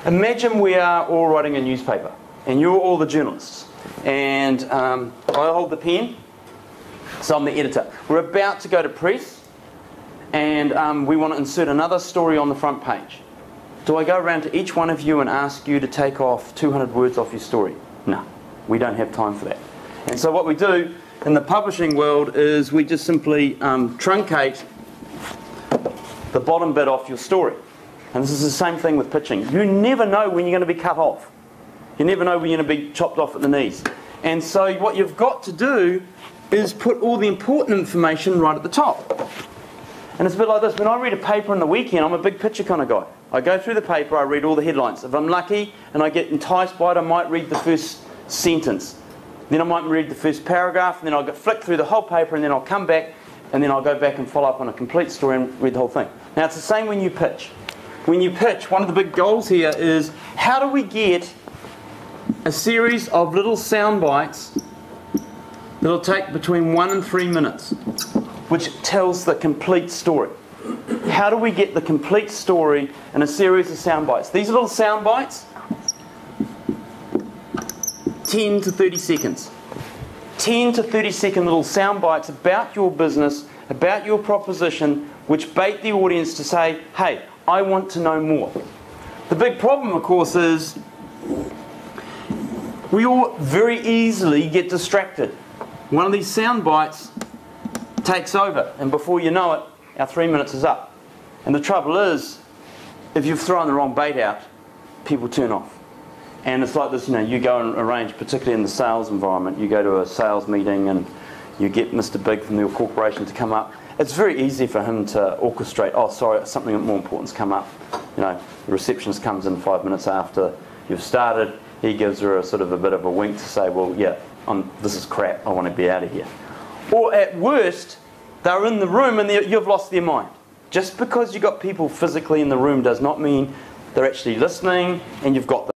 Imagine we are all writing a newspaper, and you're all the journalists, and I hold the pen, so I'm the editor. We're about to go to press, and we want to insert another story on the front page. Do I go around to each one of you and ask you to take off 200 words off your story? No, we don't have time for that. And so what we do in the publishing world is we just simply truncate the bottom bit off your story. And this is the same thing with pitching. You never know when you're going to be cut off. You never know when you're going to be chopped off at the knees. And so what you've got to do is put all the important information right at the top. And it's a bit like this. When I read a paper on the weekend, I'm a big picture kind of guy. I go through the paper, I read all the headlines. If I'm lucky and I get enticed by it, I might read the first sentence. Then I might read the first paragraph, and then I'll flick through the whole paper, and then I'll come back, and then I'll go back and follow up on a complete story and read the whole thing. Now, it's the same when you pitch. When you pitch, one of the big goals here is how do we get a series of little sound bites that'll take between 1 and 3 minutes, which tells the complete story. How do we get the complete story in a series of sound bites? These little sound bites, 10 to 30 seconds. 10 to 30 second little sound bites about your business, about your proposition, which bait the audience to say, hey, I want to know more. The big problem, of course, is we all very easily get distracted. One of these sound bites takes over, and before you know it, our 3 minutes is up. And the trouble is, if you've thrown the wrong bait out, people turn off. And it's like this, you go and arrange, particularly in the sales environment, you go to a sales meeting and you get Mr. Big from your corporation to come up. It's very easy for him to orchestrate, oh, sorry, something more important's come up. The receptionist comes in 5 minutes after you've started. He gives her a sort of a bit of a wink to say, well, yeah, this is crap, I want to be out of here. Or at worst, they're in the room and you've lost their mind. Just because you've got people physically in the room does not mean they're actually listening and you've got them.